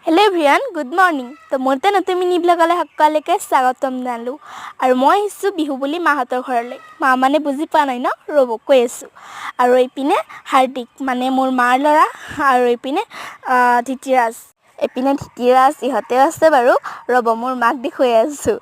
Hello everyone good morning तो मोरते नतुन mini ब्लॉगले सकलोके स्वागतम जानालो और मैं आइसु बिहु बुली माहतर घरले मा माने बुझी पा नाइ न रब কৈ आसु और एपिने हार्दिक माने मोर मार लरा और एपिने धितिराज एपिने धितिराज इहते आछे बारु रब मोर माक देखुৱাই आसु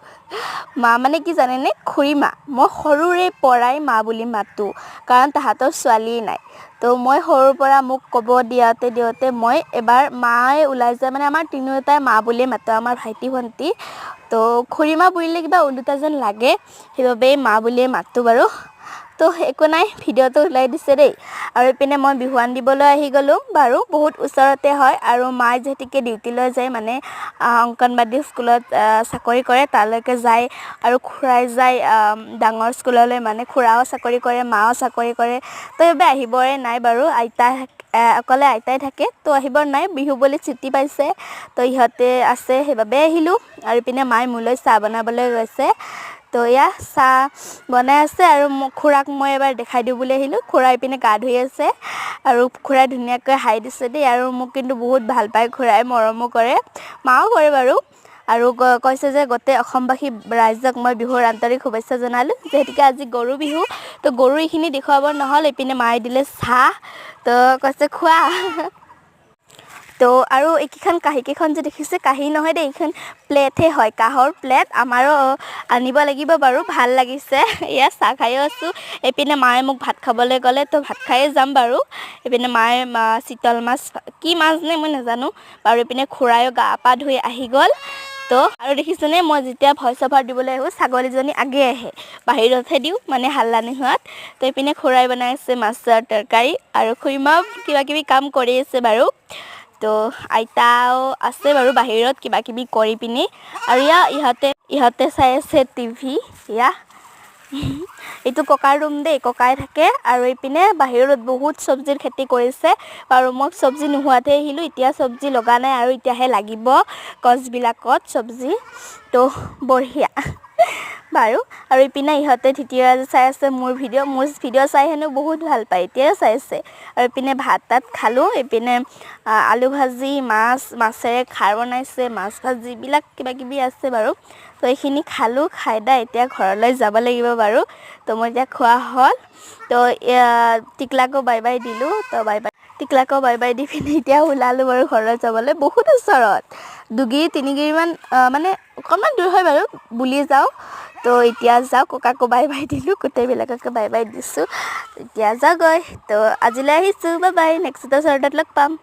मा माने कि जाने ने खुरी मा मैं सरुरे पराई मा बुली मातु कारण ताहातर स्वाली नाइ तो मैं सरुर परा मुक कब दियाते मैं एबार माए उलाई जाय माने आमार तिनिओटाय मा बुलिये मातो आमार भाइटी भन्टी तो खुरीमा बुलिले किबा उलुटा जेन लागे हेबाबे मा बुलिये मातो बारु तो एको नाइ भिडिओটো उलाई दिसे देই और एपिने मैं बिहुवान दिबले आहि गलो बारु बहुत उसरते হয় और माय जेतिके डिउटी লৈ যায় माने अंगनबाड़ी स्कुলত चाकरी करे ताলৈके যায় और खुराय যায় डाঙर स्कुलলৈ माने खुराओ चाकरी करे माओ चाकरी करे तो एबे আহিবৰে নাই बारु आइता अकले आइताই থাকে तो আহিবৰ নাই बिहु বুলি छुट्टी पाइছে तो इहते আছে हेबाबे আহিलु और एपिने माय मुলৈ চাহ বনাবলৈ গৈছে तो या चाह बनाई आछे और खुराक मैं एबार देखाई दिउ बुली आहिलु खुरा इपिने गा धुई आछे और खुराय धुनियाके हाई दिसे देই और মোক किन्तु बहुत ভাল पाय खुराय मरमो करे माओ करे बारु और কৈছে যে गते অসমবাসী ৰাইজক মই বিহুৰ আন্তৰিক শুভেচ্ছা জনালো যেহেতুকে আজি গৰু বিহু तो গৰু ইখিনি দেখুৱাব নহল এপিনে মাই দিলে চাহ तो কৈছে খোৱা तो आरो एकिखान काही केखन जे देखिसे काही নহয় दे एखन प्लेट हे হয় কাহৰ प्लेट আমাৰো আনিব লাগিব বাৰু ভাল লাগিছে ইয়া চাহ খাই আছো এপিনে মায়ে মোক ভাত খাবলৈ গলে তো ভাত খাই যাম বাৰু এপিনে মায়ে চিতল মাছ কি মাছ নে মই নাজানো বাৰু এপিনে খুৰায়ো গা পা ধুই আহি গল तो और देखिसने मैं जितिया भइस ओभार दिबले आहु ছাগলীজনী आगे आহে बाहिरतহে दिउ माने हाल्ला निहुৱাত तो एपिने खुराय बनाइছে माछৰ तरकारी और खुइमा किबा किबि काम কৰি আছে বাৰু तो आइताओ आछे बारु बाहिरत किबा किबि करि पिनि और इहते चाइ आछे टिभि या एतु ककार रूम दे ककाय थाके और एपिने बाहिरत बहुत सब्जिर खेती करिसे और मैं सब्जी नुहुवाते आहिलु इतिया सब्जी लगा नाइ और इतियाहे লাগিব गछ बिलाकत सब्जी तो बढिया बारु और इपिने इहते धितिराज चाइ आछे मोर भिडिओ चाइ हेनु बहुत ভাল पाय इतिया चाइ आछे और इपिने भात तात खालु इपिने आलू भाजी माछेरे खार बनाइছে माछ भाजी बिलाक किबा किबि आछे बारु तो एखिनि खालु खाइदा इतिया घरলৈ যাব লাগিব बारु तो মই इतिया খোৱা हल तो टिकलाको बाय बाय दिलु तो बाय बाय टिकलाको बाय बाय दि फिनि इतिया उलालु बारु घरলৈ যাবলৈ बहुत ওচৰত 2 গিৰি 3 গিৰি মান माने অকমান দূৰ হয় बारु বুলি যাও तो इतिया जाओ ककाको बाय बाय दिलु कुटे बिलाकके बाय बाय दिसु इतिया जा गय तो आजिले आहिसु बाय बाय नेक्स्ट शर्टत लग पाम।